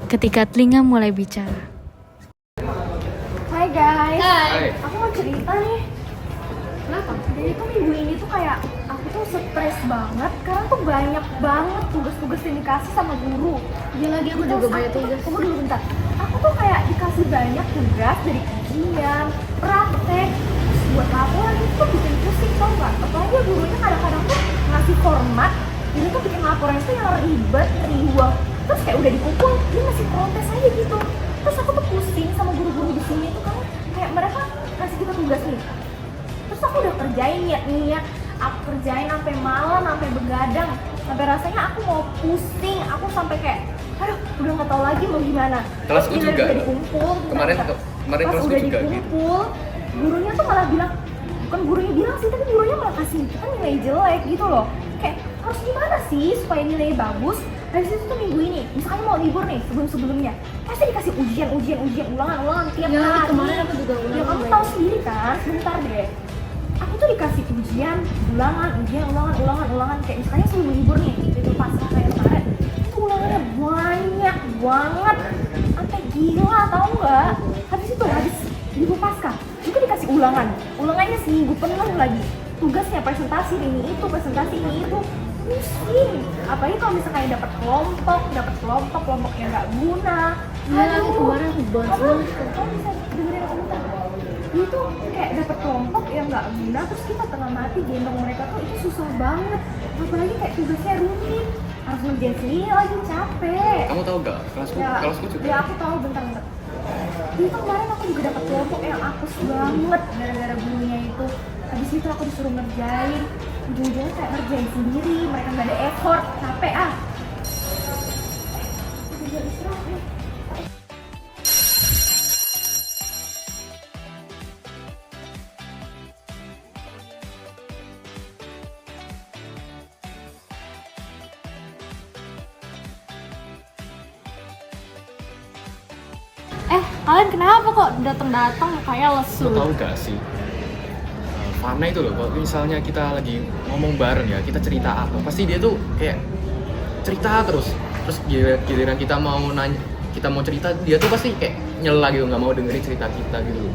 ketika telinga mulai bicara. Hai guys. Hai. Aku mau cerita nih. Kenapa? Jadi tuh minggu ini tuh kayak aku tuh stres banget karena tuh banyak banget tugas-tugas yang dikasih sama guru. Iya lagi aku juga banyak tugas. Tunggu dulu bentar. Aku tuh kayak dikasih banyak tugas dari ujian, praktek, terus buat laporan itu tuh bikin pusing tau nggak? Apalagi gurunya kadang-kadang tuh ngasih format, ini tuh bikin laporan itu yang ribet, riwah. Terus kayak udah dikumpul, dia masih protes aja gitu. Terus aku tuh pusing sama guru-guru di sini tuh karena kayak mereka kasih kita tugas nih. Terus aku udah kerjain niat-niat, aku kerjain sampai malam, sampai begadang, sampai rasanya aku mau pusing, aku sampai kayak, aduh, udah nggak tahu lagi mau gimana. Kelasku Terus juga. udah dikumpul, Kemarin pas kelasku udah juga gitu. dikumpul, gurunya tuh malah bilang, bukan gurunya bilang sih, tapi gurunya malah kasih kita nilai jelek gitu loh. Kayak harus gimana sih supaya nilai bagus? Dari situ tuh minggu ini, misalnya mau libur nih sebelum-sebelumnya, pasti dikasih ujian, ulangan tiap Ya, hari. kemarin aku juga ulangan Ya kamu banyak. tahu sendiri kan, sebentar deh. Aku tuh dikasih ujian, ulangan, kayak misalnya sebelum libur nih, libur pasrah kayak kemarin, itu ulangannya banyak banget, sampai gila tau nggak? Habis libur pasca, juga dikasih ulangannya seminggu penuh lagi. Tugasnya presentasi ini itu, pusing. Apalagi kalau misalnya dapat kelompok yang nggak guna. Iya lagi kemarin aku banget. Kamu bisa dengerin aku bentar. Itu kayak dapat kelompok yang nggak guna, terus kita tengah mati gendong mereka tuh itu susah banget. Apalagi kayak tugasnya rumit, harus ngerjain sendiri lagi capek. Kamu tahu gak? Kelasku juga. Ya aku tahu bentar. Itu kemarin aku juga dapat kelompok yang apes banget gara-gara gurunya itu. Habis itu aku disuruh ngerjain, ujung-ujungnya kayak ngerjain sendiri, mereka nggak ada effort, capek ah. Udah istirahat nih. Kalian kenapa kok datang-datang kayak lesu? Lo tahu gak sih? Fana itu loh, kalau misalnya kita lagi ngomong bareng ya, kita cerita apa, pasti dia tuh kayak cerita terus giliran kita mau nanya, kita mau cerita, dia tuh pasti kayak nyela gitu, nggak mau dengerin cerita kita gitu.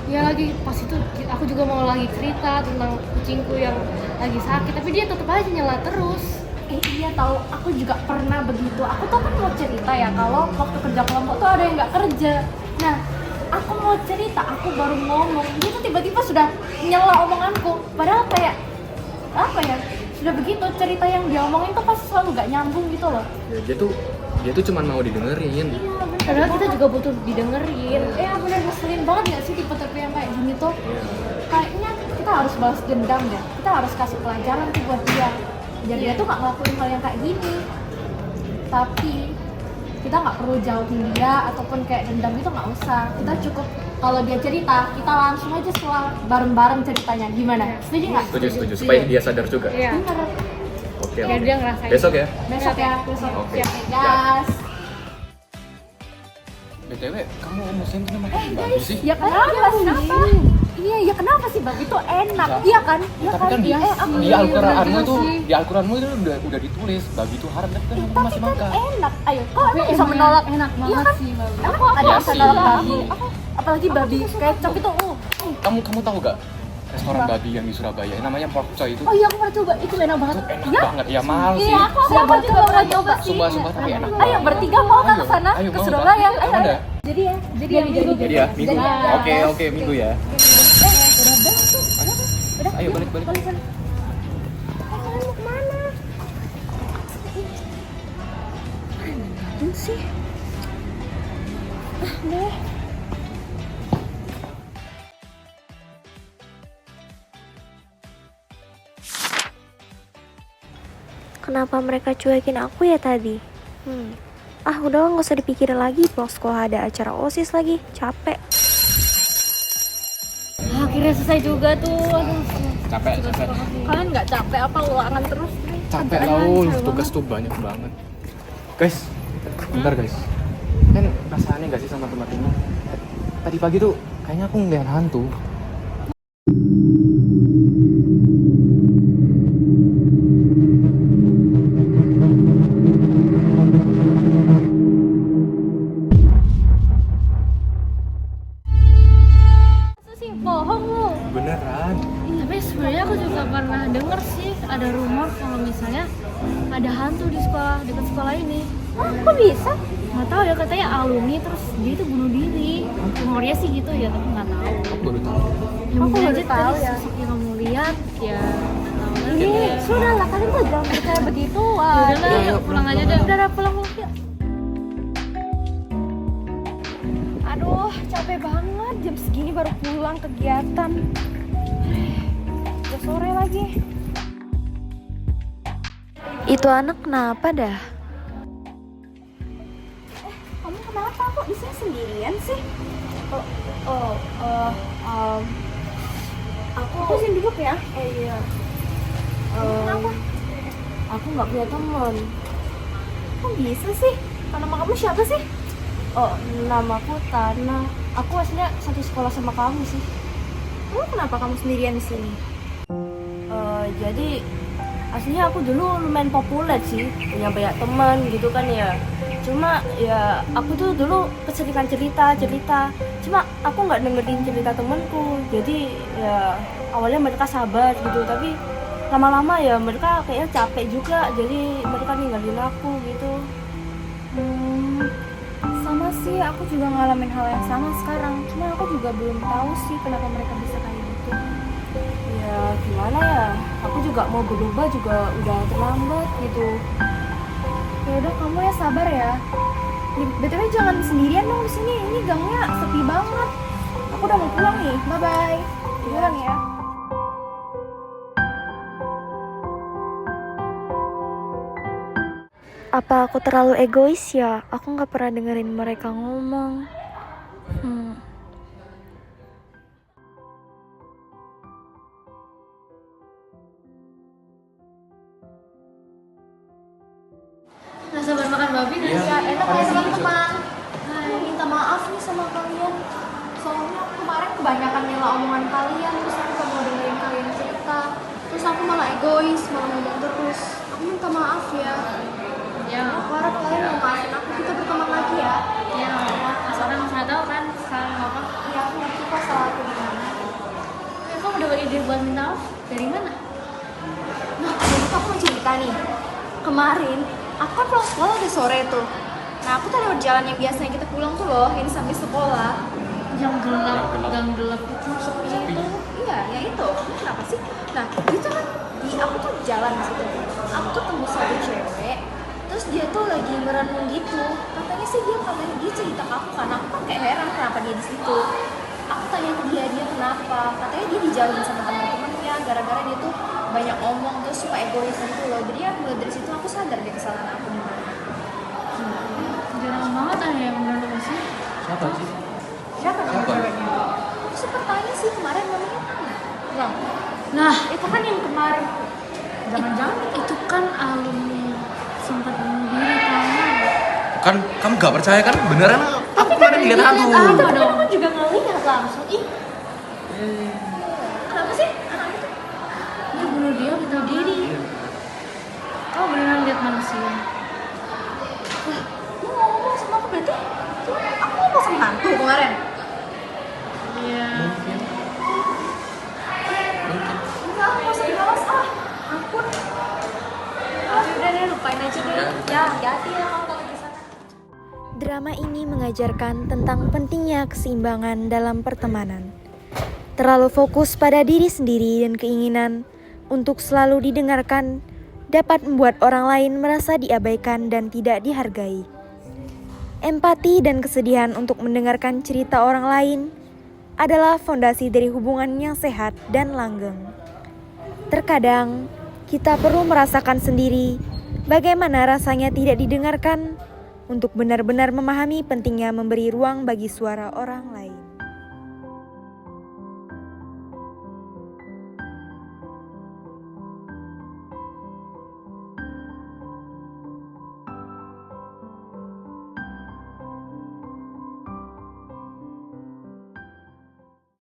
Ya lagi pas itu aku juga mau lagi cerita tentang kucingku yang lagi sakit, tapi dia tetap aja nyela terus. Iya tahu, aku juga pernah begitu. Aku tuh kan mau cerita ya kalau waktu kerja kelompok tuh ada yang nggak kerja. Nah, aku mau cerita, aku baru ngomong, dia tuh tiba-tiba sudah nyela omonganku. Padahal kayak apa ya? Sudah begitu cerita yang dia omongin tuh pasti selalu nggak nyambung gitu loh. Ya, dia tuh cuma mau didengerin. Iya bener. Padahal kita juga butuh didengerin. Ya bener, ngeselin banget nggak sih tipe-tipe yang kayak gini tuh? Iya. Kayaknya kita harus balas dendam deh. Kita harus kasih pelajaran tuh buat dia. Jadi dia tuh nggak ngelakuin hal yang kayak gini. Tapi kita nggak perlu jauhin dia ataupun kayak dendam itu nggak usah. Kita cukup kalau dia cerita, kita langsung aja setelah bareng-bareng ceritanya. Gimana? Setuju nggak? Setuju. Supaya dia sadar juga. Iya. Bener. Oke. Biar dia ngerasain. Besok ya. Besok ya, besok. Oke. Siap ya, guys. BTW, kamu musim kenapa makan babi Guys, sih? ya kenapa sih? Iya, ya kenapa sih babi itu enak? Ya. Iya kan? Iya Tapi kan? kan Aku di Al-Quranmu bener itu, sih. di Al-Quranmu itu udah ditulis babi itu haram, tapi kan kamu tapi masih kan makan. enak. Ayo, kok Tapi aku bisa emang menolak? enak Iya banget kan? sih babi. Aku ada Iya bisa sih. nolak babi. Apalagi babi kecap itu. Kamu tahu gak restoran babi yang di Surabaya namanya Pork Choy itu? Oh iya, aku pernah coba. Itu enak banget. Itu enak Iya? banget. Ya mahal sih. Iya, aku juga pernah coba sih. Sumpah tapi enak. Ayo bertiga mau kan Ayo, ke sana? ayo, Ke mau Surabaya. nggak? Ayo. Kamu udah? Jadi ya minggu. Jadi ya, minggu. Jadi ya. Oke, minggu ya. Udah. Ayo, yuk, balik. Kalian mau kemana? Mana sih? Deh. Kenapa mereka cuekin aku ya tadi? Udah nggak usah dipikirin lagi. Pulang sekolah ada acara OSIS lagi, capek. Akhirnya selesai juga tuh. Aduh. Capek. Kalian nggak capek apa ulangan terus? Capek lah, tugas tuh banyak banget. Guys, bentar guys. Kan perasaannya gak sih sama tempat ini? Tadi pagi tuh kayaknya aku ngeliat hantu. ini. Hah, kok bisa? Nggak tahu ya, katanya alumni terus dia itu bunuh diri. Rumornya sih gitu ya, tapi nggak tahu. Aku baru tahu. Ya Aku mungkin baru aja tahu tadi ya. sosok yang kamu lihat ya nggak tahu lagi Ini deh. sudah lah, kalian tuh jangan percaya begitu. Ya udah lah, Yuk, pulang aja deh. Udah lah, pulang yuk. Aduh, capek banget. Jam segini baru pulang kegiatan. Udah sore lagi. Itu anak kenapa dah? Kamu kenapa kok di sini sendirian sih? Aku sini duduk ya. Iya. Kenapa? Aku nggak punya teman. Kok bisa sih? Nama kamu siapa sih? Oh, namaku Tana. Aku aslinya satu sekolah sama kamu sih. Kenapa kamu sendirian di sini? Jadi aslinya aku dulu lumayan populer sih, punya banyak teman gitu kan ya. Cuma ya aku tuh dulu keseringan cerita. Cuma aku nggak dengerin cerita temanku. Jadi ya awalnya mereka sabar gitu, tapi lama-lama ya mereka kayaknya capek juga. Jadi mereka ninggalin aku gitu. Sama sih, aku juga ngalamin hal yang sama sekarang. Cuma aku juga belum tahu sih kenapa mereka bisa kayak gitu. Ya gimana ya? Aku juga mau berubah juga udah terlambat gitu. Ya udah, kamu ya sabar ya. BTW jangan sendirian dong di sini. Ini gangnya sepi banget. Aku udah mau pulang nih. Bye bye. Pulang ya. Apa aku terlalu egois ya? Aku nggak pernah dengerin mereka ngomong. Nggak sabar makan babi nih. Iya. Ya enak ya Makasih. teman-teman. Aku minta maaf nih sama kalian. Soalnya kemarin kebanyakan nyela omongan kalian, terus aku gak mau dengerin kalian cerita. Terus aku malah egois, malah ngomong terus. Aku minta maaf ya. Ya, Aku harap kalian mau maafin aku, kita berteman lagi ya. ya, orang nggak tahu kan salah apa. Iya, aku ngerti kok salah aku di mana. Ya, kamu dapat ide buat minta maaf dari mana? Nah, jadi tuh aku mau cerita nih. Kemarin, aku kan pulang sekolah udah sore tuh. Nah, aku tuh lewat jalan yang biasanya kita pulang tuh loh, yang sampai sekolah. Yang gelap itu sepi itu. Iya, ya itu. Kenapa sih? Nah, itu kan aku tuh jalan di situ. Aku tuh tembus satu cewek. Terus dia tuh lagi merenung gitu. Katanya sih dia cerita ke aku kan. Aku kan kayak heran kenapa dia di situ. Aku tanya ke dia kenapa. Katanya dia dijauhin sama teman-temannya gara-gara dia tuh banyak omong terus suka egois gitu loh. Jadi ya mulai dari situ aku sadar deh kesalahan aku di mana. Jarang banget ada yang benar sih. Siapa sih? Siapa nama Siapa? ceweknya? Aku sempet tanya sih kemarin namanya Tana. Nah, Itu kan yang kemarin. Jangan-jangan itu kan alumni sempat bunuh diri tangan. Kan kamu gak percaya kan? Beneran aku kemarin lihat aku. Tapi aku juga ngelihat langsung. Ih, kenapa sih anak itu? Dia bunuh diri. Kamu beneran lihat manusia? Lu ngomong sama aku berarti aku ngomong sama hantu kemarin. Iya. Enggak, nggak usah dibalas ampun. Udah deh, lupain aja deh. Ya, hati-hati ya kalau di sana. Drama ini mengajarkan tentang pentingnya keseimbangan dalam pertemanan. Terlalu fokus pada diri sendiri dan keinginan untuk selalu didengarkan dapat membuat orang lain merasa diabaikan dan tidak dihargai. Empati dan kesedihan untuk mendengarkan cerita orang lain adalah fondasi dari hubungan yang sehat dan langgeng. Terkadang, kita perlu merasakan sendiri bagaimana rasanya tidak didengarkan untuk benar-benar memahami pentingnya memberi ruang bagi suara orang lain.